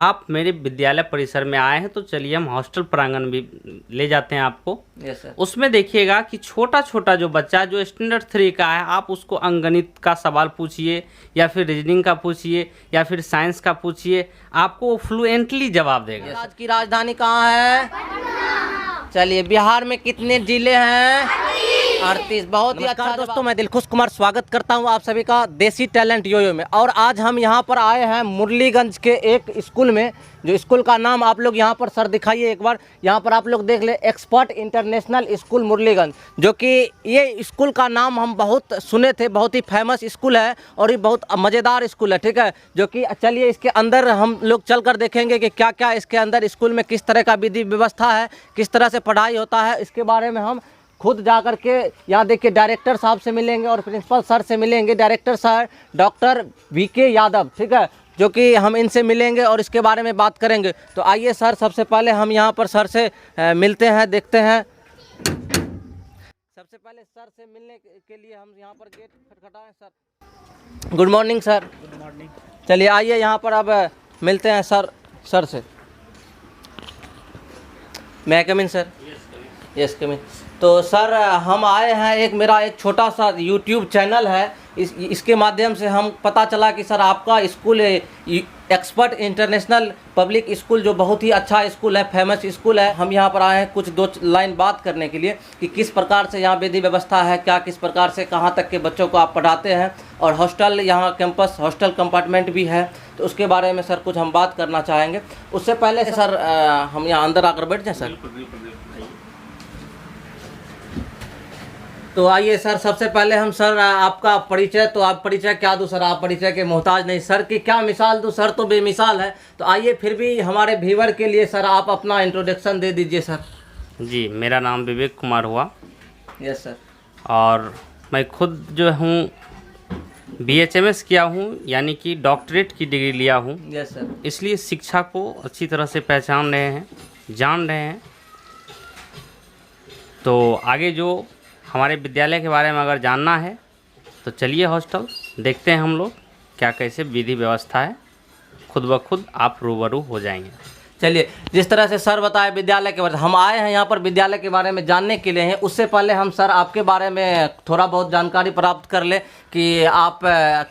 आप मेरे विद्यालय परिसर में आए हैं तो चलिए हम हॉस्टल प्रांगण भी ले जाते हैं आपको। Yes sir. उसमें देखिएगा कि छोटा छोटा जो बच्चा जो स्टैंडर्ड 3 का है, आप उसको अंकगणित का सवाल पूछिए या फिर रीजनिंग का पूछिए या फिर साइंस का पूछिए, आपको वो फ्लुएंटली जवाब देगा। आज की राजधानी कहाँ है? चलिए, बिहार में कितने जिले हैं? 38। बहुत ही अच्छा दोस्तों, मैं दिलखुश कुमार स्वागत करता हूं आप सभी का देसी टैलेंट योयो में। और आज हम यहां पर आए हैं मुरलीगंज के एक स्कूल में, जो स्कूल का नाम आप लोग यहां पर सर दिखाइए एक बार, यहां पर आप लोग देख ले, एक्सपर्ट इंटरनेशनल स्कूल मुरलीगंज। जो कि ये स्कूल का नाम हम बहुत सुने थे, बहुत ही फेमस स्कूल है और ये बहुत मज़ेदार स्कूल है, ठीक है। जो कि चलिए इसके अंदर हम लोग चल कर देखेंगे कि क्या क्या इसके अंदर स्कूल में किस तरह का विधि व्यवस्था है, किस तरह से पढ़ाई होता है, इसके बारे में हम खुद जा कर के यहाँ देखिए डायरेक्टर साहब से मिलेंगे और प्रिंसिपल सर से मिलेंगे। Director sir doctor VK Yadav, ठीक है, जो कि हम इनसे मिलेंगे और इसके बारे में बात करेंगे। तो आइए सर, सबसे पहले हम यहाँ पर सर से मिलते हैं, देखते हैं। सबसे पहले सर से मिलने के लिए हम यहाँ पर गेट खटखटाएं। Sir good morning sir. Good morning. चलिए आइए यहाँ पर अब मिलते हैं सर से। मैं कम इन सर? यस कम इन। तो सर हम आए हैं, मेरा एक छोटा सा यूट्यूब चैनल है, इसके माध्यम से हम पता चला कि सर आपका school expert international public school जो बहुत ही अच्छा स्कूल है, फेमस स्कूल है। हम यहाँ पर आए हैं कुछ 2 लाइन बात करने के लिए कि किस प्रकार से यहाँ विधि व्यवस्था है, क्या किस प्रकार से कहाँ तक के बच्चों को आप पढ़ाते हैं, और हॉस्टल यहाँ कैंपस हॉस्टल कंपार्टमेंट भी है, तो उसके बारे में सर कुछ हम बात करना चाहेंगे। उससे पहले सर हम यहाँ अंदर आकर बैठ जाएँ सर। तो आइए सर, सबसे पहले हम सर आपका परिचय, तो आप परिचय क्या दूँ सर? आप परिचय के मोहताज नहीं, सर की क्या मिसाल दूँ, सर तो बेमिसाल है। तो आइए फिर भी हमारे व्यूअर के लिए सर आप अपना इंट्रोडक्शन दे दीजिए सर। जी, मेरा नाम विवेक कुमार हुआ। Yes sir. और मैं खुद जो हूँ BHMS किया हूँ, यानी कि डॉक्टरेट की डिग्री लिया हूँ। Yes sir. इसलिए शिक्षा को अच्छी तरह से पहचान रहे हैं, जान रहे हैं। तो आगे जो हमारे विद्यालय के बारे में अगर जानना है तो चलिए हॉस्टल देखते हैं हम लोग, क्या कैसे विधि व्यवस्था है, खुद ब खुद आप रूबरू हो जाएंगे। चलिए, जिस तरह से सर बताए विद्यालय के बारे में, हम आए हैं यहाँ पर विद्यालय के बारे में जानने के लिए हैं। उससे पहले हम सर आपके बारे में थोड़ा बहुत जानकारी प्राप्त कर ले कि आप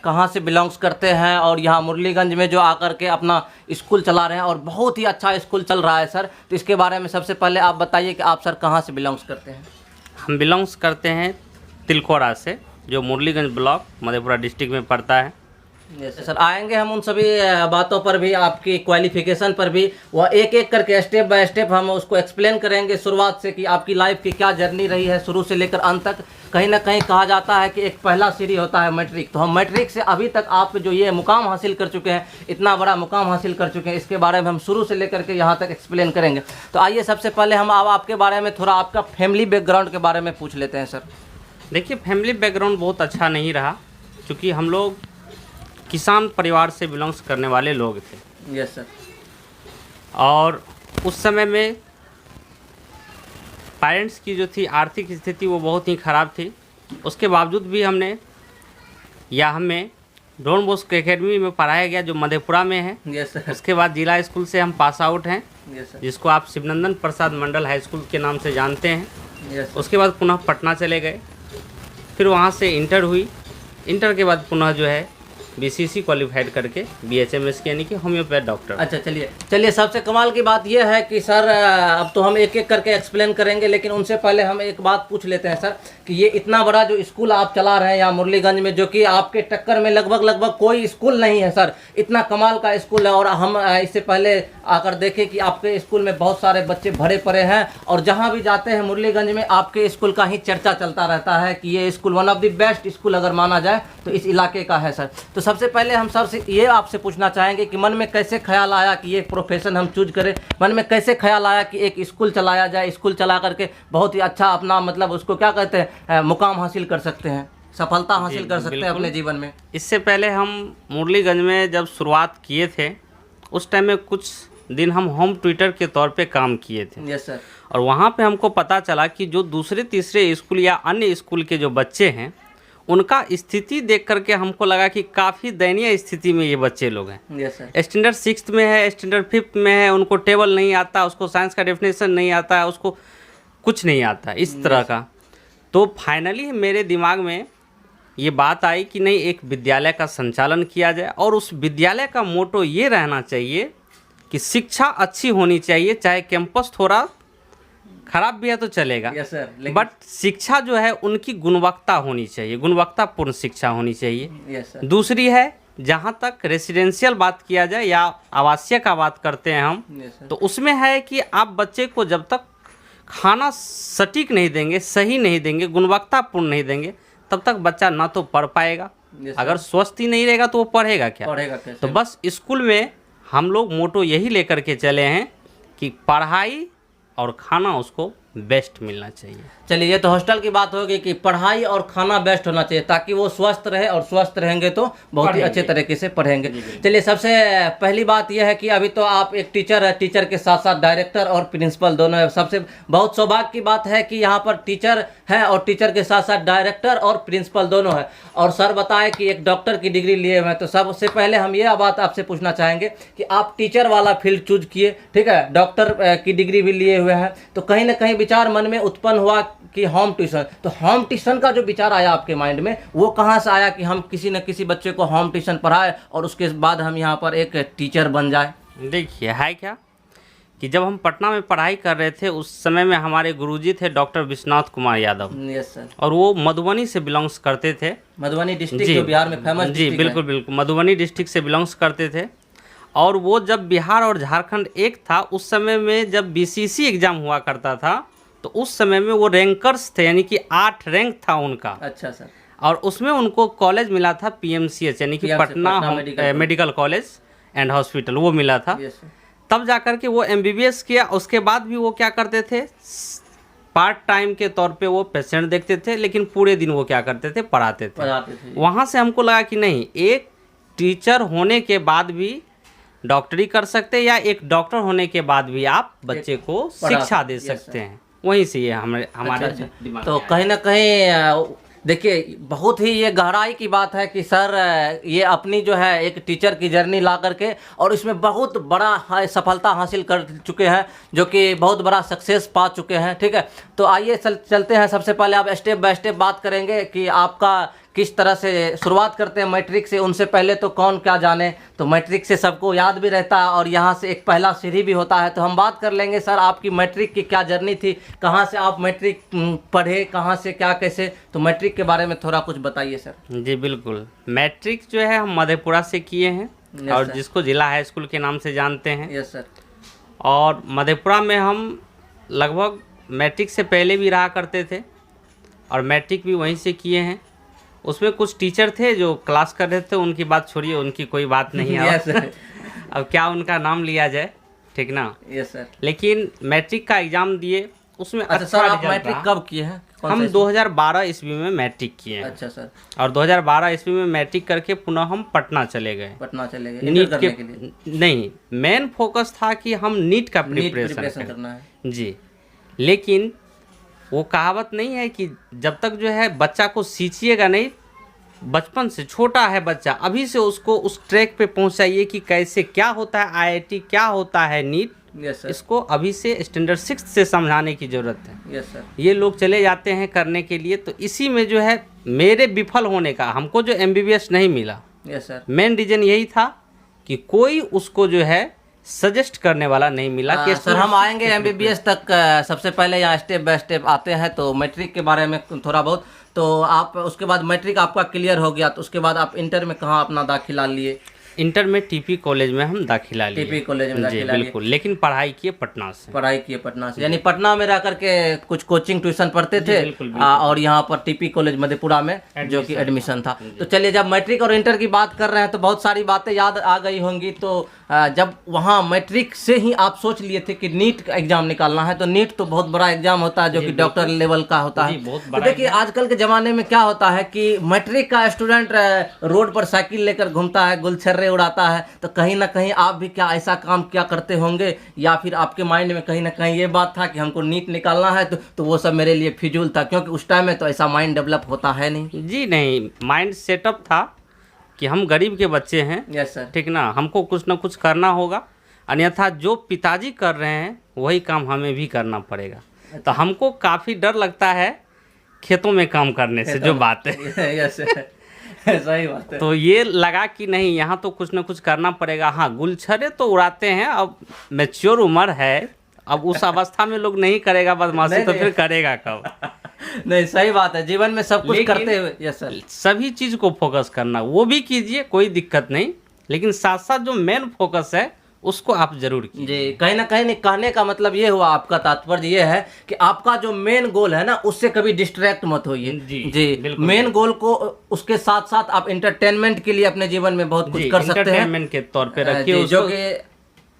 कहाँ से बिलोंग्स करते हैं, और यहाँ मुरलीगंज में जो आकर के अपना स्कूल चला रहे हैं और बहुत ही अच्छा स्कूल चल रहा है सर। तो इसके बारे में सबसे पहले आप बताइए कि आप सर कहाँ से बिलोंग्स करते हैं? हम बिलोंग्स करते हैं तिलकोरा से, जो मुरलीगंज ब्लॉक मधेपुरा डिस्ट्रिक्ट में पड़ता है। सर आएंगे हम उन सभी बातों पर भी, आपकी क्वालिफिकेशन पर भी, वह एक एक करके स्टेप बाय स्टेप हम उसको एक्सप्लेन करेंगे, शुरुआत से कि आपकी लाइफ की क्या जर्नी रही है शुरू से लेकर अंत तक। कहीं ना कहीं कहा जाता है कि एक पहला सीढ़ी होता है मैट्रिक, तो हम मैट्रिक से अभी तक आप जो ये मुकाम हासिल कर चुके हैं, इतना बड़ा मुकाम हासिल कर चुके हैं, इसके बारे में हम शुरू से लेकर के यहाँ तक एक्सप्लेन करेंगे। तो आइए सबसे पहले हम आपके बारे में थोड़ा आपका फैमिली बैकग्राउंड के बारे में पूछ लेते हैं सर। देखिए, फैमिली बैकग्राउंड बहुत अच्छा नहीं रहा, क्योंकि हम लोग किसान परिवार से बिलोंग्स करने वाले लोग थे। Yes sir. और उस समय में पेरेंट्स की जो थी आर्थिक स्थिति वो बहुत ही ख़राब थी। उसके बावजूद भी हमें डॉन बॉस्को एकेडमी में पढ़ाया गया, जो मधेपुरा में है। Yes sir. उसके बाद जिला स्कूल से हम पास आउट हैं, यस सर। जिसको आप शिवनंदन प्रसाद मंडल हाई स्कूल के नाम से जानते हैं। यस। उसके बाद पुनः पटना चले गए, फिर वहाँ से इंटर हुई। इंटर के बाद पुनः जो है BCC क्वालिफाइड करके BHMS की, यानी कि होम्योपैथ डॉक्टर। अच्छा, चलिए सबसे कमाल की बात यह है कि सर अब तो हम एक एक करके एक्सप्लेन करेंगे, लेकिन उनसे पहले हम एक बात पूछ लेते हैं सर कि ये इतना बड़ा जो स्कूल आप चला रहे हैं यहाँ मुरलीगंज में, जो कि आपके टक्कर में लगभग कोई स्कूल नहीं है सर, इतना कमाल का स्कूल है। और हम इससे पहले आकर देखें कि आपके स्कूल में बहुत सारे बच्चे भरे पड़े हैं, और जहाँ भी जाते हैं मुरलीगंज में आपके स्कूल का ही चर्चा चलता रहता है कि ये school one of the best school अगर माना जाए तो इस इलाके का है सर। तो सबसे पहले हम सर से ये आपसे पूछना चाहेंगे कि मन में कैसे ख्याल आया कि ये प्रोफेशन हम चूज करें, मन में कैसे ख्याल आया कि एक स्कूल चलाया जाए, स्कूल चला करके बहुत ही अच्छा अपना मतलब उसको क्या कहते हैं मुकाम हासिल कर सकते हैं, सफलता हासिल कर सकते हैं अपने जीवन में। इससे पहले हम मुरलीगंज में जब शुरुआत किए थे, उस टाइम में कुछ दिन हम होम ट्यूटर के तौर पे काम किए थे। Yes sir. और वहाँ पे हमको पता चला कि जो दूसरे तीसरे स्कूल या अन्य स्कूल के जो बच्चे हैं, उनका स्थिति देख करके हमको लगा कि काफ़ी दयनीय स्थिति में ये बच्चे लोग हैं। Yes sir. स्टैंडर्ड 6th में है, स्टैंडर्ड 5th में है, उनको टेबल नहीं आता, उसको साइंस का डेफिनेशन नहीं आता है, उसको कुछ नहीं आता इस तरह का। तो फाइनली मेरे दिमाग में ये बात आई कि नहीं, एक विद्यालय का संचालन किया जाए और उस विद्यालय का मोटो ये रहना चाहिए कि शिक्षा अच्छी होनी चाहिए, चाहे कैंपस थोड़ा खराब भी है तो चलेगा, यस सर। बट शिक्षा जो है उनकी गुणवत्ता होनी चाहिए, गुणवत्तापूर्ण शिक्षा होनी चाहिए। Yes sir. दूसरी है, जहाँ तक रेसिडेंशियल बात किया जाए या आवासीय का बात करते हैं हम, यस सर। तो उसमें है कि आप बच्चे को जब तक खाना सटीक नहीं देंगे, सही नहीं देंगे, गुणवत्तापूर्ण नहीं देंगे, तब तक बच्चा ना तो पढ़ पाएगा। Yes sir. अगर स्वस्थ ही नहीं रहेगा तो वो पढ़ेगा क्या? पढ़ेगा कैसे? तो बस स्कूल में हम लोग मोटो यही लेकर के चले हैं कि पढ़ाई और खाना उसको बेस्ट मिलना चाहिए। चलिए, ये तो हॉस्टल की बात होगी कि पढ़ाई और खाना बेस्ट होना चाहिए ताकि वो स्वस्थ रहे, और स्वस्थ रहेंगे तो बहुत ही अच्छे तरीके से पढ़ेंगे। चलिए, सबसे पहली बात यह है कि अभी तो आप एक टीचर है, टीचर के साथ साथ डायरेक्टर और प्रिंसिपल दोनों है। सबसे बहुत सौभाग्य की बात है कि यहाँ पर टीचर है और टीचर के साथ साथ डायरेक्टर और प्रिंसिपल दोनों है। और सर बताए कि एक डॉक्टर की डिग्री लिए हुए हैं, तो सबसे पहले हम ये बात आपसे पूछना चाहेंगे कि आप टीचर वाला फील्ड चूज किए, ठीक है, डॉक्टर की डिग्री भी लिए हुए हैं, तो कहीं ना कहीं विचार मन में उत्पन्न हुआ कि होम ट्यूशन, तो होम ट्यूशन का जो विचार आया आपके माइंड में, वो कहाँ से आया कि हम किसी न किसी बच्चे को होम ट्यूशन पढ़ाए और उसके बाद हम यहाँ पर एक टीचर बन जाए? देखिए, है क्या कि जब हम पटना में पढ़ाई कर रहे थे उस समय में हमारे गुरुजी थे doctor Vishwanath Kumar Yadav. Yes sir. और वो मधुबनी से बिलोंग्स करते थे। मधुबनी डिस्ट्रिक्ट जो बिहार में फेमस जी, बिल्कुल बिल्कुल, मधुबनी डिस्ट्रिक्ट से बिलोंग्स करते थे। और वो जब बिहार और झारखंड एक था, उस समय में जब BCC एग्ज़ाम हुआ करता था, तो उस समय में वो रैंकर्स थे, यानी कि 8 रैंक था उनका। अच्छा सर। और उसमें उनको कॉलेज मिला था PMCH, यानी कि Patna medical college and hospital, वो मिला था। तब जाकर के वो MBBS किया। उसके बाद भी वो क्या करते थे, पार्ट टाइम के तौर पे वो पेशेंट देखते थे, लेकिन पूरे दिन वो क्या करते थे, पढ़ाते थे। वहाँ से हमको लगा कि नहीं, एक टीचर होने के बाद भी डॉक्टरी कर सकते हैं, या एक डॉक्टर होने के बाद भी आप बच्चे को शिक्षा दे सकते हैं। वहीं से ये हमारे दिमाग तो कहीं ना कहीं देखिए, बहुत ही ये गहराई की बात है कि सर ये अपनी जो है एक टीचर की जर्नी ला करके और इसमें बहुत बड़ा सफलता हासिल कर चुके हैं, जो कि बहुत बड़ा सक्सेस पा चुके हैं। ठीक है, तो आइए चलते हैं। सबसे पहले आप स्टेप बाय स्टेप बात करेंगे कि आपका किस तरह से शुरुआत करते हैं मैट्रिक से। उनसे पहले तो कौन क्या जाने, तो मैट्रिक से सबको याद भी रहता है और यहाँ से एक पहला सीढ़ी भी होता है। तो हम बात कर लेंगे सर, आपकी मैट्रिक की क्या जर्नी थी, कहाँ से आप मैट्रिक पढ़े, कहाँ से क्या कैसे, तो मैट्रिक के बारे में थोड़ा कुछ बताइए सर। जी बिल्कुल, मैट्रिक जो है हम मधेपुरा से किए हैं और जिसको जिला हाई स्कूल के नाम से जानते हैं। Yes sir. और मधेपुरा में हम लगभग मैट्रिक से पहले भी रहा करते थे और मैट्रिक भी वहीं से किए हैं। उसमें कुछ टीचर थे जो क्लास कर रहे थे, उनकी बात छोड़िए, उनकी कोई बात नहीं है। अब क्या उनका नाम लिया जाए, ठीक ना। Yes sir. लेकिन मैट्रिक का एग्जाम दिए, उसमें अच्छा सर, आप मैट्रिक कब किए हैं? हम 2012 ईस्वी में मैट्रिक किए हैं। अच्छा सर। और 2012 ईस्वी में मैट्रिक करके पुनः हम पटना चले गए। पटना चले गए नीट करने के लिए? नहीं, मेन फोकस था कि हम नीट का प्रिपरेशन करना है। जी, लेकिन वो कहावत नहीं है कि जब तक जो है बच्चा को सींचिएगा नहीं, बचपन से छोटा है बच्चा, अभी से उसको उस ट्रैक पे पहुंचाइए कि कैसे क्या होता है IIT, क्या होता है नीट। Yes sir. इसको अभी से स्टैंडर्ड 6 से समझाने की ज़रूरत है। Yes sir. ये लोग चले जाते हैं करने के लिए, तो इसी में जो है मेरे विफल होने का, हमको जो MBBS नहीं मिला, यस सर, मेन रीज़न यही था कि कोई उसको जो है सजेस्ट करने वाला नहीं मिला। कि सर हम आएंगे MBBS तक। सबसे पहले यहाँ स्टेप बाय स्टेप आते हैं, तो मैट्रिक के बारे में थोड़ा बहुत। तो आप उसके बाद मैट्रिक आपका क्लियर हो गया, तो उसके बाद आप इंटर में कहाँ अपना दाखिला लिए? इंटर में TP कॉलेज में हम दाखिला लिए। TP कॉलेज में दाखिला लिए, बिल्कुल। लेकिन पढ़ाई किए पटना से। पढ़ाई किए पटना से, यानी पटना में रह करके कुछ कोचिंग ट्यूशन पढ़ते थे। बिल्कुल। और यहाँ पर TP कॉलेज मधेपुरा में जो कि एडमिशन था। तो चलिए, जब मैट्रिक और इंटर की बात कर रहे हैं तो बहुत सारी बातें याद आ गई होंगी। तो जब वहाँ मैट्रिक से ही आप सोच लिए थे कि नीट का एग्जाम निकालना है, तो नीट तो बहुत बड़ा एग्जाम होता है जो कि डॉक्टर लेवल का होता है। तो देखिए आजकल के ज़माने में क्या होता है कि मैट्रिक का स्टूडेंट रोड पर साइकिल लेकर घूमता है, गुलछर्रे उड़ाता है, तो कहीं ना कहीं आप भी क्या ऐसा काम क्या करते होंगे, या फिर आपके माइंड में कहीं ना कहीं ये बात था कि हमको नीट निकालना है, तो वो सब मेरे लिए फिजूल था, क्योंकि उस टाइम में तो ऐसा माइंड डेवलप होता है नहीं। जी नहीं, माइंड सेटअप था कि हम गरीब के बच्चे हैं। Yes sir. ठीक ना, हमको कुछ ना कुछ करना होगा, अन्यथा जो पिताजी कर रहे हैं वही काम हमें भी करना पड़ेगा। तो हमको काफ़ी डर लगता है खेतों में काम करने से, जो बात है। यस सही बात है। तो ये लगा कि नहीं, यहाँ तो कुछ ना कुछ करना पड़ेगा। हाँ, गुलछरे तो उड़ाते हैं, अब मैच्योर उम्र है, अब उस अवस्था में लोग नहीं करेगा बदमाशी, तो फिर करेगा कब? नहीं सही बात है, जीवन में सब कुछ करते हुए। Yes sir. सभी चीज़ को फोकस करना, वो भी कीजिए, कोई दिक्कत नहीं, लेकिन साथ साथ जो मेन फोकस है उसको आप जरूर कीजिए। जी, कहीं ना कहीं कहने का मतलब ये हुआ, आपका तात्पर्य ये है कि आपका जो मेन गोल है ना, उससे कभी डिस्ट्रैक्ट मत होइए। जी, मेन गोल को उसके साथ साथ आप इंटरटेनमेंट के लिए अपने जीवन में बहुत कुछ कर सकते हैं, इंटरटेनमेंट के तौर पे रखिए, जो कि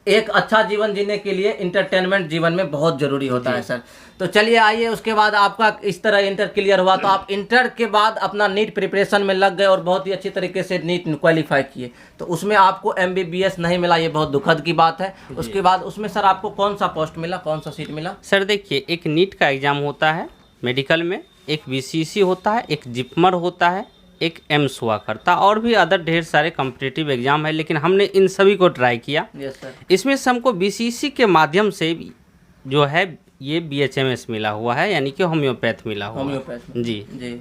एक अच्छा जीवन जीने के लिए इंटरटेनमेंट जीवन में बहुत जरूरी होता है सर। तो चलिए आइए, उसके बाद आपका इस तरह इंटर क्लियर हुआ, तो आप इंटर के बाद अपना नीट प्रिपरेशन में लग गए और बहुत ही अच्छी तरीके से नीट क्वालिफाई किए। तो उसमें आपको MBBS नहीं मिला, ये बहुत दुखद की बात है। उसके बाद उसमें सर आपको कौन सा पोस्ट मिला, कौन सा सीट मिला? सर देखिए, एक नीट का एग्ज़ाम होता है मेडिकल में, एक BCC होता है, एक जिपमर होता है, एक एम्स हुआ करता, और भी अदर ढेर सारे कॉम्पिटिटिव एग्जाम है, लेकिन हमने इन सभी को ट्राई किया। Yes sir. इसमें से हमको BCC के माध्यम से जो है ये BHMS मिला हुआ है, यानी कि होम्योपैथ मिला हुआ है। होम्योपैथ जी जी।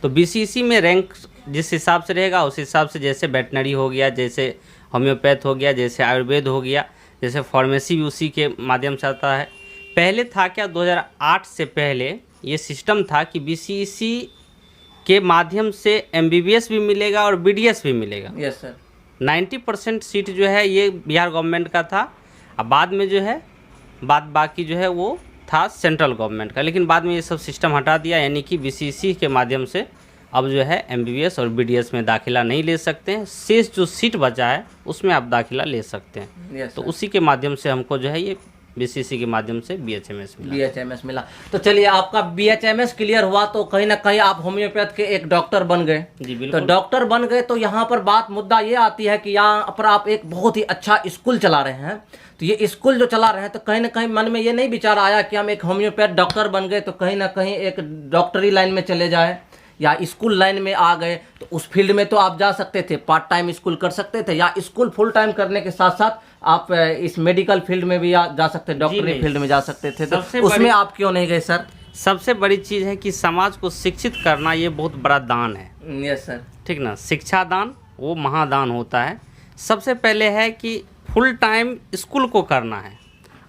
तो BCC में रैंक जिस हिसाब से रहेगा उस हिसाब से, जैसे वेटनरी हो गया, जैसे होम्योपैथ हो गया, जैसे आयुर्वेद हो गया, जैसे फार्मेसी भी उसी के माध्यम से आता है। पहले था क्या, 2008 से पहले ये सिस्टम था कि BCC के माध्यम से MBBS भी मिलेगा और BDS भी मिलेगा। Yes sir. 90% सीट जो है ये बिहार गवर्नमेंट का था, अब बाद में जो है बाकी जो है वो था सेंट्रल गवर्नमेंट का, लेकिन बाद में ये सब सिस्टम हटा दिया, यानी कि BCC के माध्यम से अब जो है MBBS और BDS में दाखिला नहीं ले सकते हैं। शेष जो सीट बचा है उसमें आप दाखिला ले सकते हैं। तो उसी के माध्यम से हमको जो है ये BCC के माध्यम से BHMS मिला। तो चलिए आपका BHMS क्लियर हुआ, तो कहीं ना कहीं आप होम्योपैथ के एक डॉक्टर बन गए। जी बिल्कुल। तो डॉक्टर बन गए, तो यहाँ पर मुद्दा ये आती है कि यहाँ पर आप एक बहुत ही अच्छा स्कूल चला रहे हैं। तो ये स्कूल जो चला रहे हैं, तो कहीं ना कहीं मन में ये नहीं विचार आया कि हम एक होम्योपैथ डॉक्टर बन गए तो कहीं ना कहीं एक डॉक्टरी लाइन में चले जाए, या स्कूल लाइन में आ गए तो उस फील्ड में तो आप जा सकते थे, पार्ट टाइम स्कूल कर सकते थे, या स्कूल फुल टाइम करने के साथ साथ आप इस मेडिकल फील्ड में भी जा सकते, डॉक्टरी फील्ड में जा सकते थे, तो उसमें आप क्यों नहीं गए सर? सबसे बड़ी चीज़ है कि समाज को शिक्षित करना ये बहुत बड़ा दान है। Yes sir. ठीक ना, शिक्षा दान वो महादान होता है। सबसे पहले है कि फुल टाइम स्कूल को करना है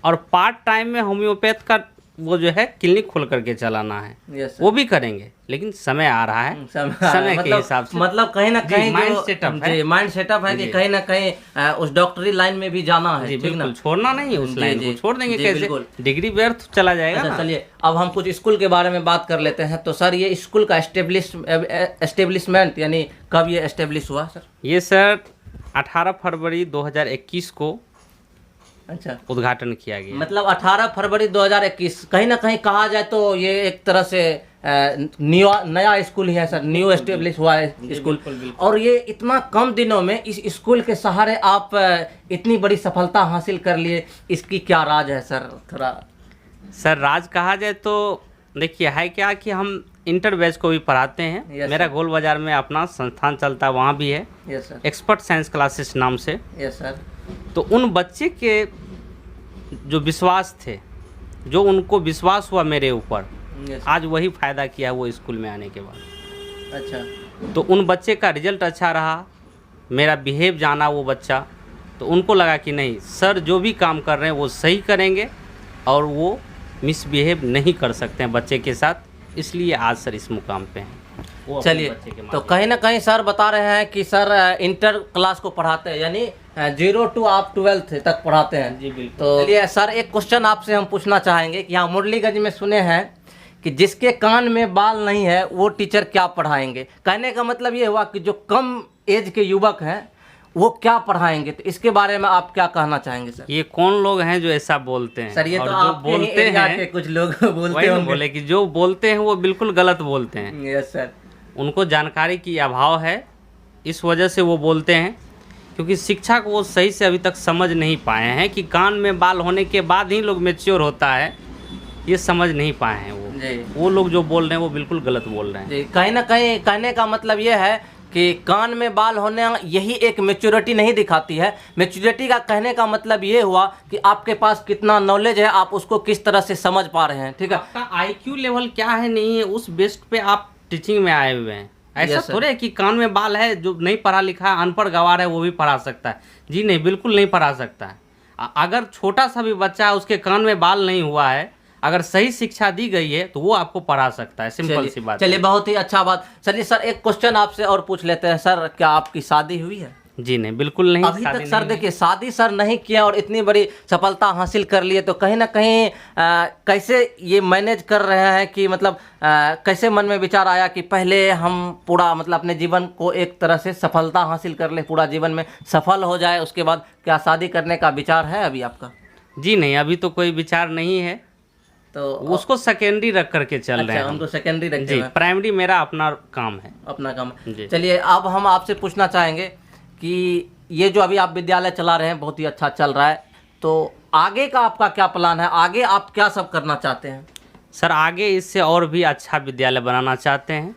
और पार्ट टाइम में होम्योपैथ का वो जो है क्लिनिक खोल करके चलाना है। यस वो भी करेंगे, लेकिन समय आ रहा है, समय के हिसाब से, मतलब कहीं ना कहीं माइंड सेटअप है, माइंड सेटअप है कि कहीं ना कहीं उस डॉक्टरी लाइन में भी जाना है। बिल्कुल छोड़ना नहीं, उस लाइन को छोड़ देंगे कैसे, डिग्री व्यर्थ चला जाएगा। अच्छा चलिए, अब हम कुछ स्कूल के बारे में बात कर लेते हैं। तो सर ये स्कूल का एस्टेब्लिशमेंट यानी कब ये एस्टेब्लिश हुआ सर? ये सर 18 फरवरी 2021 को अच्छा उद्घाटन किया गया। मतलब 18 फरवरी 2021, कहीं ना कहीं कहा जाए तो ये एक तरह से नया स्कूल ही है सर, न्यू एस्टेब्लिश हुआ है स्कूल। और ये इतना कम दिनों में इस स्कूल के सहारे आप इतनी बड़ी सफलता हासिल कर लिए, इसकी क्या राज है सर? थोड़ा सर राज कहा जाए तो देखिए है क्या कि हम इंटर बैच को भी पढ़ाते हैं। मेरा गोल बाजार में अपना संस्थान चलता है, वहाँ भी है। Yes sir. Expert science classes नाम से। Yes sir. तो उन बच्चे के जो विश्वास थे, जो उनको विश्वास हुआ मेरे ऊपर, आज वही फ़ायदा किया वो स्कूल में आने के बाद। अच्छा। तो उन बच्चे का रिजल्ट अच्छा रहा, मेरा बिहेव जाना वो बच्चा, तो उनको लगा कि नहीं सर जो भी काम कर रहे हैं वो सही करेंगे और वो मिसबिहेव नहीं कर सकते हैं बच्चे के साथ, इसलिए आज सर इस मुकाम पे हैं। चलिए, तो कहीं ना कहीं सर बता रहे हैं कि सर इंटर क्लास को पढ़ाते हैं, यानी 0 to आप 12th तक पढ़ाते हैं। जी बिल्कुल। तो चलिए सर एक क्वेश्चन आपसे हम पूछना चाहेंगे कि यहाँ मुरलीगंज में सुने हैं कि जिसके कान में बाल नहीं है वो टीचर क्या पढ़ाएंगे। कहने का मतलब ये हुआ कि जो कम एज के युवक हैं वो क्या पढ़ाएंगे, तो इसके बारे में आप क्या कहना चाहेंगे सर? ये कौन लोग हैं जो ऐसा बोलते हैं सर ये और तो जो आपके ही बोलते एरिया हैं के कुछ लोग बोलते वही ना होंगे। बोले कि जो बोलते हैं वो बिल्कुल गलत बोलते हैं। Yes sir. उनको जानकारी की अभाव है, इस वजह से वो बोलते हैं, क्योंकि शिक्षा को वो सही से अभी तक समझ नहीं पाए हैं कि कान में बाल होने के बाद ही लोग मैच्योर होता है, ये समझ नहीं पाए हैं जी। वो लोग जो बोल रहे हैं वो बिल्कुल गलत बोल रहे हैं। जी, कहीं ना कहीं कहने का मतलब ये है कि कान में बाल होने यही एक मैच्योरिटी नहीं दिखाती है। मैच्योरिटी का कहने का मतलब ये हुआ कि आपके पास कितना नॉलेज है, आप उसको किस तरह से समझ पा रहे हैं। ठीक है, आपका आईक्यू लेवल क्या है नहीं है, उस बेस्ड पे आप टीचिंग में आए हुए हैं। ऐसा Yes, थोड़े है कि कान में बाल है, जो नहीं पढ़ा लिखा है, अनपढ़ गवार है, वो भी पढ़ा सकता है। जी नहीं, बिल्कुल नहीं पढ़ा सकता है। अगर छोटा सा भी बच्चा है, उसके कान में बाल नहीं हुआ है, अगर सही शिक्षा दी गई है तो वो आपको पढ़ा सकता है। सिंपल सी बात। चलिए, बहुत ही अच्छा बात। चलिए सर, एक क्वेश्चन आपसे और पूछ लेते हैं सर, क्या आपकी शादी हुई है? जी नहीं, बिल्कुल नहीं। अभी तक सर देखिए, शादी सर नहीं किया और इतनी बड़ी सफलता हासिल कर लिए, तो कहीं ना कहीं कैसे ये मैनेज कर रहे हैं कि मतलब कैसे मन में विचार आया कि पहले हम पूरा मतलब अपने जीवन को एक तरह से सफलता हासिल कर ले, पूरा जीवन में सफल हो जाए, उसके बाद क्या शादी करने का विचार है अभी आपका? जी नहीं, अभी तो कोई विचार नहीं है, तो उसको सेकेंडरी रख करके चल रहे हैं। उनको सेकेंडरी रखते जी, हैं। प्राइमरी मेरा अपना काम है। अपना काम है। जी। चलिए, अब हम आपसे पूछना चाहेंगे कि ये जो अभी आप विद्यालय चला रहे हैं बहुत ही अच्छा चल रहा है, तो आगे का आपका क्या प्लान है? आगे आप क्या सब करना चाहते हैं? सर आगे इससे और भी अच्छा विद्यालय बनाना चाहते हैं,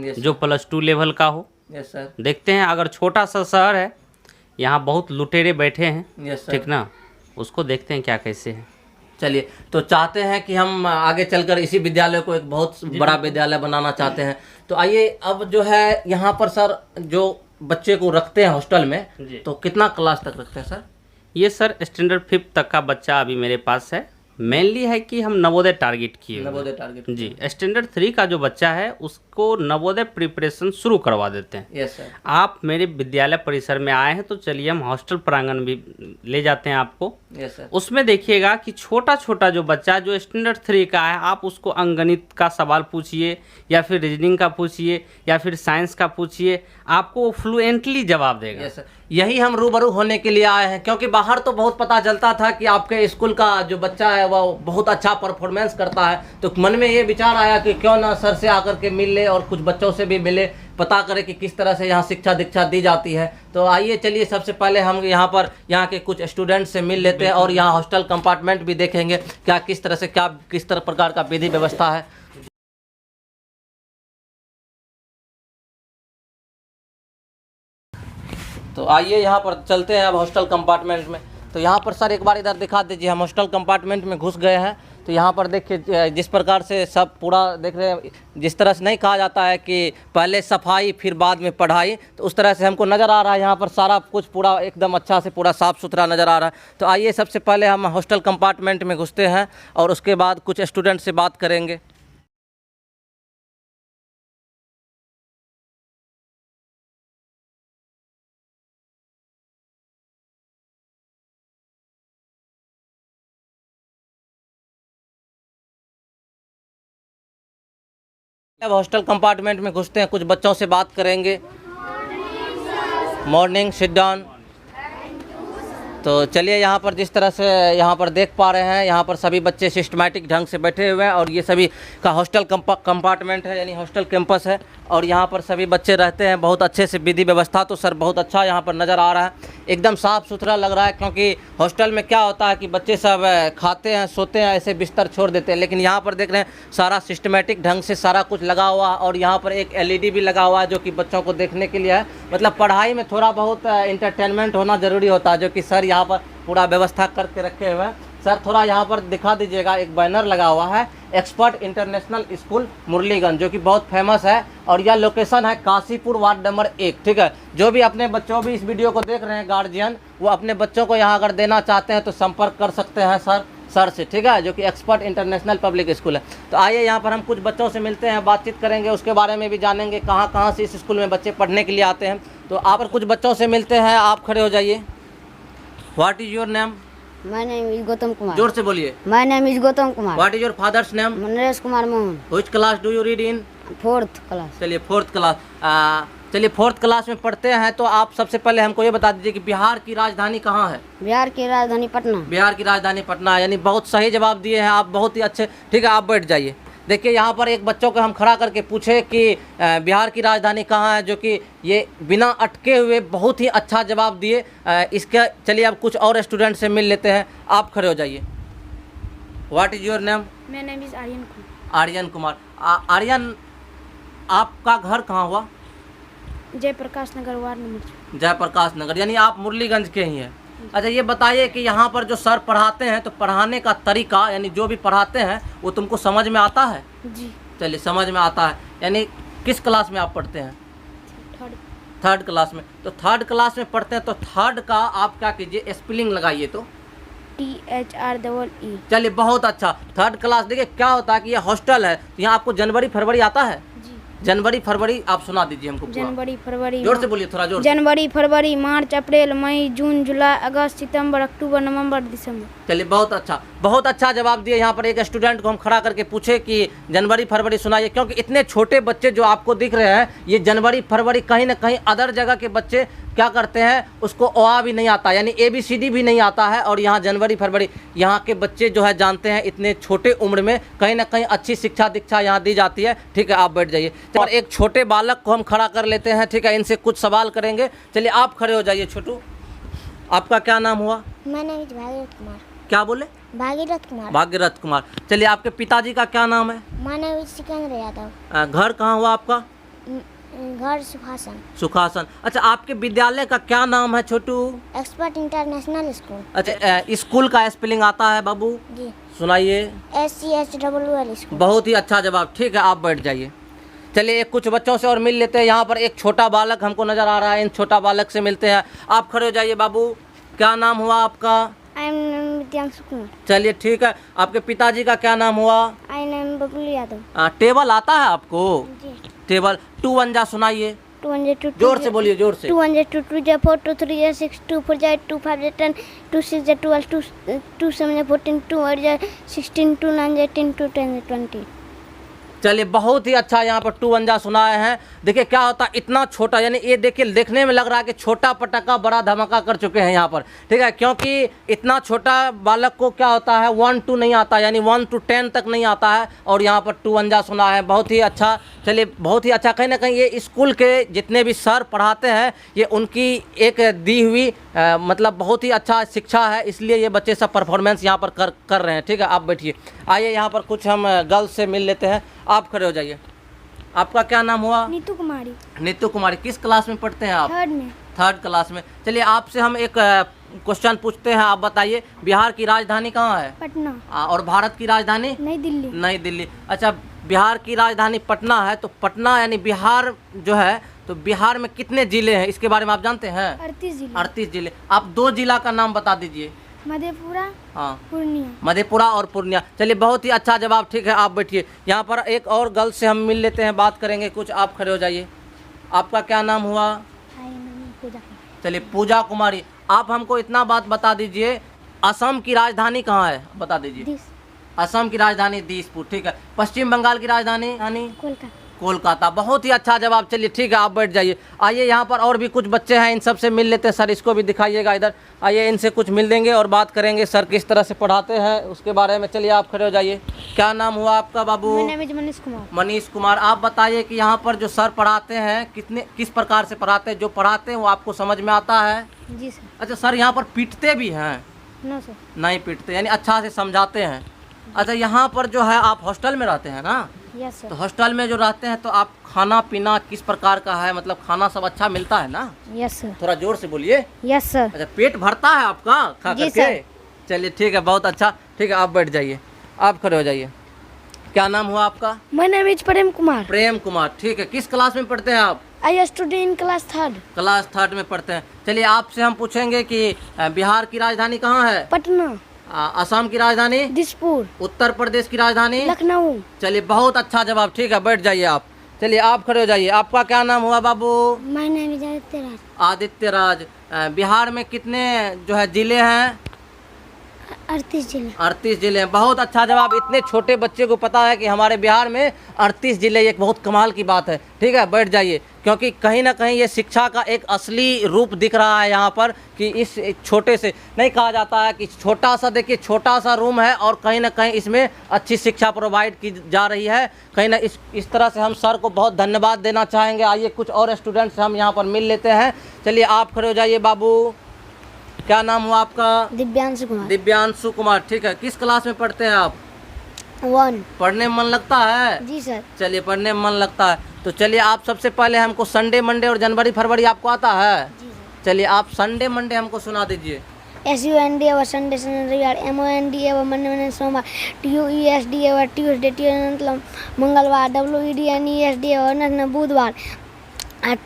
यस जो +2 लेवल का हो। Yes sir. देखते हैं, अगर छोटा सा शहर है, यहाँ बहुत लुटेरे बैठे हैं, यस सर। ठीक ना, उसको देखते हैं क्या कैसे है। चलिए, तो चाहते हैं कि हम आगे चलकर इसी विद्यालय को एक बहुत बड़ा विद्यालय बनाना चाहते हैं। तो आइए, अब जो है यहाँ पर सर जो बच्चे को रखते हैं हॉस्टल में, तो कितना क्लास तक रखते हैं सर? ये सर स्टैंडर्ड 5 तक का बच्चा अभी मेरे पास है। मेनली है कि हम नवोदय टारगेट किए हुए हैं। नवोदय टारगेट। जी, स्टैंडर्ड 3 का जो बच्चा है उसको नवोदय प्रिपरेशन शुरू करवा देते हैं। Yes sir. आप मेरे विद्यालय परिसर में आए हैं तो चलिए हम हॉस्टल प्रांगण भी ले जाते हैं आपको। Yes sir. उसमें देखिएगा कि छोटा छोटा जो बच्चा जो स्टैंडर्ड 3 का है, आप उसको अंकगणित का सवाल पूछिए या फिर रीजनिंग का पूछिए या फिर साइंस का पूछिए, आपको वो फ्लुएंटली जवाब देगा। यस सर, यही हम रूबरू होने के लिए आए हैं, क्योंकि बाहर तो बहुत पता चलता था कि आपके स्कूल का जो बच्चा है वो बहुत अच्छा परफॉर्मेंस करता है, तो मन में ये विचार आया कि क्यों ना सर से आकर के मिल ले और कुछ बच्चों से भी मिले, पता करें कि किस तरह से यहाँ शिक्षा दीक्षा दी जाती है। तो आइए, चलिए सबसे पहले हम यहाँ के कुछ स्टूडेंट से मिल लेते हैं और यहाँ हॉस्टल कंपार्टमेंट भी देखेंगे क्या किस तरह से किस तरह प्रकार का विधि व्यवस्था है। तो आइए यहाँ पर चलते हैं अब हॉस्टल कंपार्टमेंट में। तो यहाँ पर सर एक बार इधर दिखा दीजिए, हम हॉस्टल कंपार्टमेंट में घुस गए हैं। तो यहाँ पर देखिए जिस प्रकार से सब पूरा देख रहे हैं, जिस तरह से नहीं कहा जाता है कि पहले सफाई फिर बाद में पढ़ाई, तो उस तरह से हमको नज़र आ रहा है। यहाँ पर सारा कुछ पूरा एकदम अच्छा से पूरा साफ़ सुथरा नज़र आ रहा है। तो आइए सबसे पहले हम हॉस्टल कंपार्टमेंट में घुसते हैं और उसके बाद कुछ स्टूडेंट से बात करेंगे। अब हॉस्टल कंपार्टमेंट में घुसते हैं, कुछ बच्चों से बात करेंगे। Morning, sit down. तो चलिए, यहाँ पर जिस तरह से यहाँ पर देख पा रहे हैं, यहाँ पर सभी बच्चे सिस्टमैटिक ढंग से बैठे हुए हैं और ये सभी का हॉस्टल कंपार्टमेंट है, यानी हॉस्टल कैंपस है और यहाँ पर सभी बच्चे रहते हैं बहुत अच्छे से। विधि व्यवस्था तो सर बहुत अच्छा यहाँ पर नज़र आ रहा है, एकदम साफ़ सुथरा लग रहा है, क्योंकि हॉस्टल में क्या होता है कि बच्चे सब खाते हैं, सोते हैं, ऐसे बिस्तर छोड़ देते हैं, लेकिन यहाँ पर देख रहे हैं सारा सिस्टमैटिक ढंग से सारा कुछ लगा हुआ और यहाँ पर एक LED भी लगा हुआ है जो कि बच्चों को देखने के लिए है। मतलब पढ़ाई में थोड़ा बहुत इंटरटेनमेंट होना ज़रूरी होता है, जो कि सर यहाँ पर पूरा व्यवस्था करके रखे हुए हैं। सर थोड़ा यहाँ पर दिखा दीजिएगा, एक बैनर लगा हुआ है एक्सपर्ट इंटरनेशनल स्कूल मुरलीगंज, जो कि बहुत फेमस है और यह लोकेशन है काशीपुर वार्ड नंबर 1। ठीक है, जो भी अपने बच्चों भी इस वीडियो को देख रहे हैं गार्जियन, वो अपने बच्चों को यहाँ अगर देना चाहते हैं तो संपर्क कर सकते हैं सर से, ठीक है, जो कि एक्सपर्ट इंटरनेशनल पब्लिक स्कूल है। तो आइए यहाँ पर हम कुछ बच्चों से मिलते हैं, बातचीत करेंगे, उसके बारे में भी जानेंगे कहाँ से इस स्कूल में बच्चे पढ़ने के लिए आते हैं। तो आप पर कुछ बच्चों से मिलते हैं, आप खड़े हो जाइए। What is your name? My name is Gautam Kumar. जोर से बोलिए। My name is Gautam Kumar. What is your father's name? Naresh Kumar Mohan. Which class do you read in? 4th class. चलिए 4th क्लास। चलिए 4th class में पढ़ते हैं, तो आप सबसे पहले हमको ये बता दीजिए कि बिहार की राजधानी कहाँ है? बिहार की राजधानी पटना। बिहार की राजधानी पटना है, यानी बहुत सही जवाब दिए हैं आप, बहुत ही अच्छे। ठीक है, आप बैठ जाइए। देखिए यहाँ पर एक बच्चों को हम खड़ा करके पूछे कि बिहार की राजधानी कहाँ है, जो कि ये बिना अटके हुए बहुत ही अच्छा जवाब दिए। इसका चलिए अब कुछ और स्टूडेंट से मिल लेते हैं। आप खड़े हो जाइए। What is your name? मेरा नेम इज़ आर्यन कुमार। आर्यन कुमार। आर्यन, आपका घर कहाँ हुआ? जयप्रकाश नगर वार्ड नंबर 6। जयप्रकाश नगर, यानी आप मुरलीगंज के ही हैं। अच्छा ये बताइए कि यहाँ पर जो सर पढ़ाते हैं तो पढ़ाने का तरीका, यानी जो भी पढ़ाते हैं वो तुमको समझ में आता है? जी। चलिए समझ में आता है। यानी किस क्लास में आप पढ़ते हैं? थर्ड क्लास में। तो थर्ड क्लास में पढ़ते हैं तो थर्ड का आप क्या कीजिए, स्पेलिंग लगाइए तो THREE। चलिए बहुत अच्छा। थर्ड क्लास, देखिए क्या होता है कि ये हॉस्टल है, तो यहाँ आपको जनवरी फरवरी आता है? जी। जनवरी फरवरी आप सुना दीजिए हमको पूरा। जनवरी फरवरी, जोर से बोलिए, थोड़ा जोर से। जनवरी फरवरी मार्च अप्रैल मई जून जुलाई अगस्त सितंबर अक्टूबर नवंबर दिसंबर। चलिए बहुत अच्छा, बहुत अच्छा जवाब दिए। यहाँ पर एक स्टूडेंट को हम खड़ा करके पूछे कि जनवरी फरवरी सुनाइए, क्योंकि इतने छोटे बच्चे जो आपको दिख रहे हैं, ये जनवरी फरवरी कहीं ना कहीं अदर जगह के बच्चे क्या करते हैं, उसको अ भी नहीं आता, यानी ABCD भी नहीं आता है, और यहाँ जनवरी फरवरी यहाँ के बच्चे जो है जानते हैं। इतने छोटे उम्र में कहीं ना कहीं अच्छी शिक्षा दीक्षा यहाँ दी जाती है। ठीक है, आप बैठ जाइए। और एक छोटे बालक को हम खड़ा कर लेते हैं। ठीक है, इनसे कुछ सवाल करेंगे। चलिए आप खड़े हो जाइए। छोटू, आपका क्या नाम हुआ? मेरा नाम भागीरथ कुमार। क्या बोले? भागीरथ कुमार। भागीरथ कुमार। चलिए आपके पिताजी का क्या नाम है? मेरा नाम सिकंदर यादव। घर कहाँ हुआ आपका? घर सुखासन। सुखासन। अच्छा आपके विद्यालय का क्या नाम है छोटू? Expert international school. अच्छा स्कूल का स्पेलिंग आता है बाबू? जी। सुनाइए। SCHWL school. बहुत ही अच्छा जवाब। ठीक है, आप बैठ जाइए। चलिए एक कुछ बच्चों से और मिल लेते हैं। यहाँ पर एक छोटा बालक हमको नजर आ रहा है, इन छोटा बालक से मिलते हैं। आप खड़े हो जाइए। बाबू क्या नाम हुआ आपका? I am Vidyanshu Kumar. चलिए ठीक है। आपके पिताजी का क्या नाम हुआ? I am Bablu Yadav. Table आता है आपको? जी। टेबल 2 1 जा सुनाइए। 2 1 2 जोर से बोलिए, जोर से। 2 1 2 2 4 2 3 6 2 4 2 5 10 2 6 12 2 7 14 2 8 16 2 9 18 2 10 20। चलिए बहुत ही अच्छा, यहाँ पर 2 1 जा सुनाए हैं। देखिए क्या होता है, इतना छोटा, यानी ये देखिए देखने में लग रहा है कि छोटा पटाखा बड़ा धमाका कर चुके हैं यहाँ पर। ठीक है, क्योंकि इतना छोटा बालक को क्या होता है 1 2 नहीं आता, यानी 1 to 10 तक नहीं आता है, और यहाँ पर 2 1 जा सुना है। बहुत ही अच्छा। चलिए बहुत ही अच्छा। कहीं ना कहीं ये स्कूल के जितने भी सर पढ़ाते हैं, ये उनकी एक दी हुई मतलब बहुत ही अच्छा शिक्षा है, इसलिए ये बच्चे सब परफॉर्मेंस यहाँ पर कर रहे हैं। ठीक है, आप बैठिए। आइए यहाँ पर कुछ हम गर्ल्स से मिल लेते हैं। आप खड़े हो जाइए। आपका क्या नाम हुआ? नीतू कुमारी। नीतू कुमारी। किस क्लास में पढ़ते हैं आप? थर्ड में। थर्ड क्लास में। चलिए आपसे हम एक क्वेश्चन पूछते हैं। आप बताइए बिहार की राजधानी कहाँ है? पटना। और भारत की राजधानी? नई दिल्ली। नई दिल्ली। अच्छा बिहार की राजधानी पटना है, तो पटना यानी बिहार जो है, तो बिहार में कितने जिले हैं इसके बारे में आप जानते हैं? 38 जिले। 38 जिले। आप 2 जिला का नाम बता दीजिए। मधेपुरा, हाँ, पूर्णिया। मधेपुरा और पूर्णिया। चलिए बहुत ही अच्छा जवाब। ठीक है, आप बैठिए। यहाँ पर एक और गर्ल से हम मिल लेते हैं, बात करेंगे कुछ। आप खड़े हो जाइए। आपका क्या नाम हुआ? चलिए पूजा कुमारी। आप हमको इतना बात बता दीजिए, असम की राजधानी कहाँ है, बता दीजिए। असम की राजधानी दिसपुर। ठीक है। पश्चिम बंगाल की राजधानी? कोलकाता। कोलकाता। बहुत ही अच्छा जवाब। चलिए ठीक है, आप बैठ जाइए। आइए यहाँ पर और भी कुछ बच्चे हैं, इन सब से मिल लेते हैं। सर इसको भी दिखाइएगा इधर। आइए इनसे कुछ मिल देंगे और बात करेंगे सर किस तरह से पढ़ाते हैं उसके बारे में। चलिए आप खड़े हो जाइए। क्या नाम हुआ आपका बाबू? मेरा नाम मनीष कुमार। मनीष कुमार। आप बताइए कि यहाँ पर जो सर पढ़ाते हैं किस प्रकार से पढ़ाते हैं, जो पढ़ाते हैं वो आपको समझ में आता है? जी सर। अच्छा सर यहाँ पर पीटते भी हैं? No sir. नहीं पीटते, यानी अच्छा से समझाते हैं। अच्छा यहाँ पर जो है आप हॉस्टल में रहते हैं ना? यस तो सर। हॉस्टल में जो रहते हैं तो आप खाना पीना किस प्रकार का है, मतलब खाना सब अच्छा मिलता है ना? Yes sir. थोड़ा जोर से बोलिए। Yes sir. अच्छा पेट भरता है आपका खा जी करके? सर। चलिए ठीक है, बहुत अच्छा। ठीक है, आप बैठ जाइए। आप खड़े हो जाइए। क्या नाम हुआ आपका? मेरा नाम इज प्रेम कुमार। प्रेम कुमार। ठीक है। किस क्लास में पढ़ते हैं आप? I student in class third. Class third में पढ़ते हैं। चलिए आपसे हम पूछेंगे कि बिहार की राजधानी कहाँ है? पटना। असम की राजधानी? दिसपुर। उत्तर प्रदेश की राजधानी? लखनऊ। चलिए बहुत अच्छा जवाब। ठीक है, बैठ जाइए आप। चलिए आप खड़े हो जाइए। आपका क्या नाम हुआ बाबू? मेरा नाम इज आदित्य राज। आदित्य राज। बिहार में कितने जो है जिले हैं? 38 जिले 38 जिले हैं। बहुत अच्छा जवाब। इतने छोटे बच्चे को पता है कि हमारे बिहार में 38 जिले, एक बहुत कमाल की बात है। ठीक है, बैठ जाइए, क्योंकि कहीं ना कहीं ये शिक्षा का एक असली रूप दिख रहा है यहाँ पर कि इस छोटे से नहीं कहा जाता है कि छोटा सा, देखिए छोटा सा रूम है और कहीं ना कहीं इसमें अच्छी शिक्षा प्रोवाइड की जा रही है। कहीं ना इस तरह से हम सर को बहुत धन्यवाद देना चाहेंगे। आइए कुछ और स्टूडेंट्स हम यहाँ पर मिल लेते हैं। चलिए आप खड़े हो जाइए बाबू। क्या नाम हुआ आपका? दिव्यांशु कुमार दिव्यांशु कुमार। ठीक है, किस क्लास में पढ़ते हैं आप? 1। पढ़ने में मन लगता है? जी सर। चलिए, पढ़ने में मन लगता है तो चलिए आप सबसे पहले हमको संडे मंडे और जनवरी फरवरी आपको आता है? जी सर। चलिए आप संडे मंडे हमको सुना दीजिए। SUND और संडे रविवार, MOND और मंडे सोमवार, TUESD और ट्यूसडे मतलब मंगलवार, WEDNESD और बुधवार।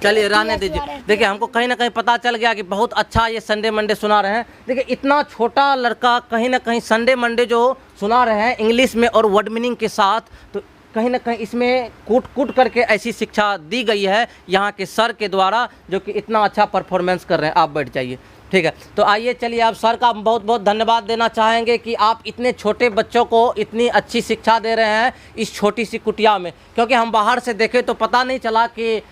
चलिए रहने दीजिए। देखिए हमको कहीं ना कहीं पता चल गया कि बहुत अच्छा ये संडे मंडे सुना रहे हैं। देखिए इतना छोटा लड़का कहीं ना कहीं संडे मंडे जो सुना रहे हैं इंग्लिश में और वर्ड मीनिंग के साथ, तो कहीं ना कहीं इसमें कूट करके ऐसी शिक्षा दी गई है यहाँ के सर के द्वारा, जो कि इतना अच्छा परफॉर्मेंस कर रहे हैं। आप बैठ जाइए। ठीक है, तो आइए चलिए आप सर का बहुत बहुत धन्यवाद देना चाहेंगे कि आप इतने छोटे बच्चों को इतनी अच्छी शिक्षा दे रहे हैं इस छोटी सी कुटिया में, क्योंकि हम बाहर से देखे तो पता नहीं चला कि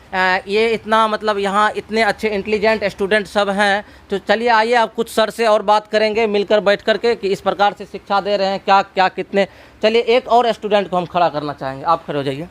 ये इतना मतलब यहाँ इतने अच्छे इंटेलिजेंट स्टूडेंट सब हैं। तो चलिए आइए आप कुछ सर से और बात करेंगे मिलकर बैठ करके कि इस प्रकार से शिक्षा दे रहे हैं क्या क्या कितने। चलिए एक और स्टूडेंट को हम खड़ा करना चाहेंगे। आप खड़े हो जाइए।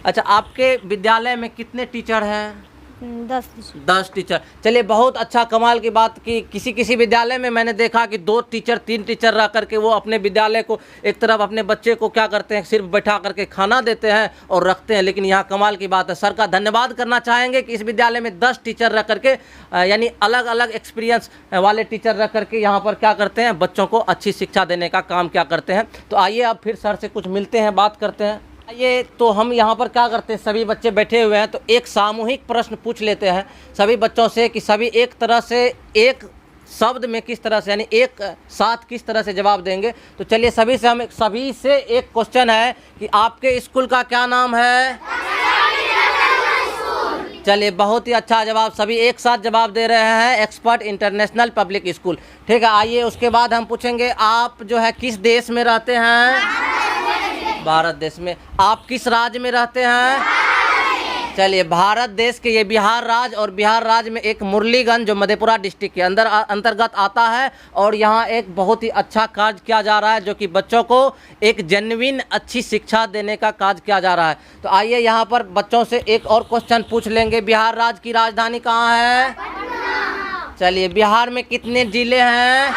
अच्छा, आपके विद्यालय में कितने टीचर हैं? 10 टीचर। चलिए बहुत अच्छा, कमाल की बात कि किसी विद्यालय में मैंने देखा कि 2 टीचर 3 टीचर रह करके वो अपने विद्यालय को एक तरफ अपने बच्चे को क्या करते हैं, सिर्फ बैठा करके खाना देते हैं और रखते हैं। लेकिन यहाँ कमाल की बात है। सर का धन्यवाद करना चाहेंगे कि इस विद्यालय में 10 टीचर रह करके यानी अलग अलग एक्सपीरियंस वाले टीचर रह करके यहाँ पर क्या करते हैं, बच्चों को अच्छी शिक्षा देने का काम क्या करते हैं। तो आइए अब फिर सर से कुछ मिलते हैं, बात करते हैं। ये तो हम यहाँ पर क्या करते हैं, सभी बच्चे बैठे हुए हैं तो एक सामूहिक प्रश्न पूछ लेते हैं सभी बच्चों से कि सभी एक तरह से एक शब्द में किस तरह से यानी एक साथ किस तरह से जवाब देंगे। तो चलिए सभी से एक क्वेश्चन है कि आपके स्कूल का क्या नाम है? चलिए बहुत ही अच्छा जवाब, सभी एक साथ जवाब दे रहे हैं, एक्सपर्ट इंटरनेशनल पब्लिक स्कूल। ठीक है, आइए उसके बाद हम पूछेंगे आप जो है किस देश में रहते हैं? भारत देश में। आप किस राज्य में रहते हैं? चलिए भारत देश के ये बिहार राज्य, और बिहार राज्य में एक मुरलीगंज जो मधेपुरा डिस्ट्रिक्ट के अंतर्गत आता है और यहाँ एक बहुत ही अच्छा कार्य किया जा रहा है जो कि बच्चों को एक जेन्युइन अच्छी शिक्षा देने का कार्य किया जा रहा है। तो आइए यहाँ पर बच्चों से एक और क्वेश्चन पूछ लेंगे। बिहार राज्य की राजधानी कहाँ है? चलिए बिहार में कितने जिले हैं?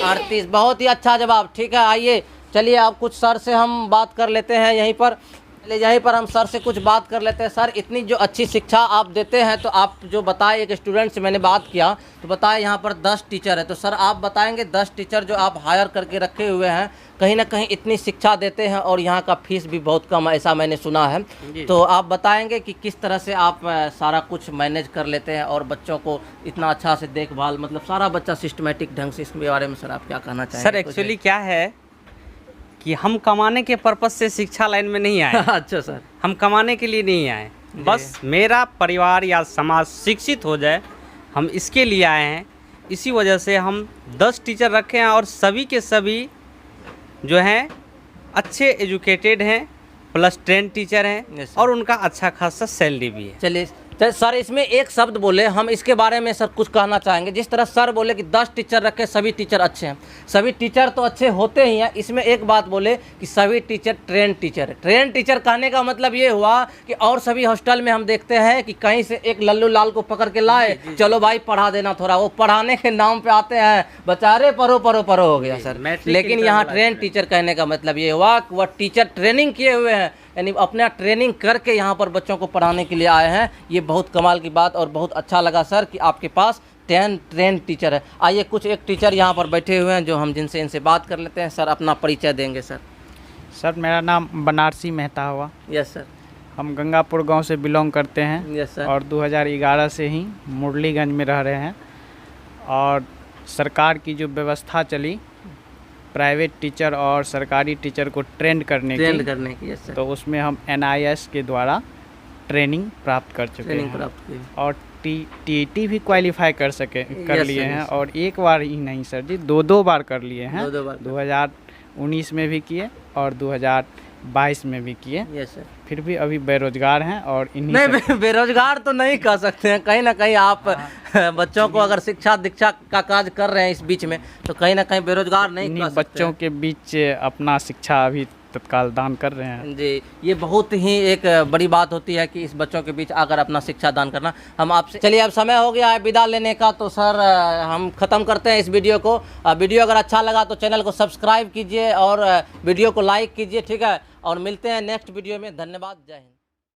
38। बहुत ही अच्छा जवाब। ठीक है, आइए चलिए आप कुछ सर से हम बात कर लेते हैं यहीं पर। यहीं पर हम सर से कुछ बात कर लेते हैं। सर इतनी जो अच्छी शिक्षा आप देते हैं, तो आप जो बताए एक स्टूडेंट से मैंने बात किया तो बताया यहाँ पर 10 टीचर है। तो सर आप बताएंगे 10 टीचर जो आप हायर करके रखे हुए हैं कहीं ना कहीं इतनी शिक्षा देते हैं और यहाँ का फीस भी बहुत कम है, ऐसा मैंने सुना है। तो आप बताएंगे कि किस तरह से आप सारा कुछ मैनेज कर लेते हैं और बच्चों को इतना अच्छा से देखभाल, मतलब सारा बच्चा सिस्टमेटिक ढंग से, इसके बारे में सर आप क्या कहना चाहेंगे? सर एक्चुअली क्या है कि हम कमाने के पर्पज से शिक्षा लाइन में नहीं आए। अच्छा सर, हम कमाने के लिए नहीं आए, बस मेरा परिवार या समाज शिक्षित हो जाए, हम इसके लिए आए हैं। इसी वजह से हम 10 टीचर रखे हैं और सभी के सभी जो हैं अच्छे एजुकेटेड हैं, प्लस ट्रेन टीचर हैं और उनका अच्छा खासा सैलरी भी है। चलिए सर इसमें एक शब्द बोले, हम इसके बारे में सर कुछ कहना चाहेंगे। जिस तरह सर बोले कि 10 टीचर रखे, सभी टीचर अच्छे हैं, सभी टीचर तो अच्छे होते ही हैं, इसमें एक बात बोले कि सभी टीचर ट्रेन टीचर है। ट्रेन टीचर कहने का मतलब ये हुआ कि और सभी हॉस्टल में हम देखते हैं कि कहीं से एक लल्लू लाल को पकड़ के लाए, चलो भाई पढ़ा देना थोड़ा, वो पढ़ाने के नाम पे आते हैं, बेचारे परो परो परो हो गया सर। लेकिन यहाँ ट्रेन टीचर कहने का मतलब ये हुआ कि वह टीचर ट्रेनिंग किए हुए हैं, यानी अपना ट्रेनिंग करके यहाँ पर बच्चों को पढ़ाने के लिए आए हैं। ये बहुत कमाल की बात और बहुत अच्छा लगा सर कि आपके पास 10 ट्रेन टीचर है। आइए कुछ एक टीचर यहाँ पर बैठे हुए हैं जो हम जिनसे इनसे बात कर लेते हैं। सर अपना परिचय देंगे सर? सर मेरा नाम बनारसी मेहता हुआ। Yes sir. हम गंगापुर गांव से बिलोंग करते हैं। Yes sir. और 2011 से ही मुरलीगंज में रह रहे हैं। और सरकार की जो व्यवस्था चली प्राइवेट टीचर और सरकारी टीचर को ट्रेंड करने की, यस सर। तो उसमें हम NIS के द्वारा ट्रेनिंग प्राप्त कर चुके हैं। प्राप्त की। और टीईटी भी क्वालिफाई कर Yes, लिए sir, हैं, yes, और एक बार ही नहीं सर जी, दो बार कर लिए हैं। 2 बार 2019 में भी किए और 2022 में भी किए। Yes sir. फिर भी अभी बेरोजगार हैं और इन्हीं नहीं बेरोजगार तो नहीं कह सकते हैं, कहीं ना कहीं आप बच्चों को अगर शिक्षा दीक्षा का काज कर रहे हैं इस बीच में, तो कहीं ना कहीं बेरोजगार नहीं इन्हीं कह सकते बच्चों हैं। के बीच अपना शिक्षा अभी तत्काल दान कर रहे हैं। जी, ये बहुत ही एक बड़ी बात होती है कि इस बच्चों के बीच आकर अपना शिक्षा दान करना। हम आपसे चलिए, अब समय हो गया है विदा लेने का, तो सर हम ख़त्म करते हैं इस वीडियो को। वीडियो अगर अच्छा लगा तो चैनल को सब्सक्राइब कीजिए और वीडियो को लाइक कीजिए, ठीक है, और मिलते हैं नेक्स्ट वीडियो में। धन्यवाद, जय हिंद।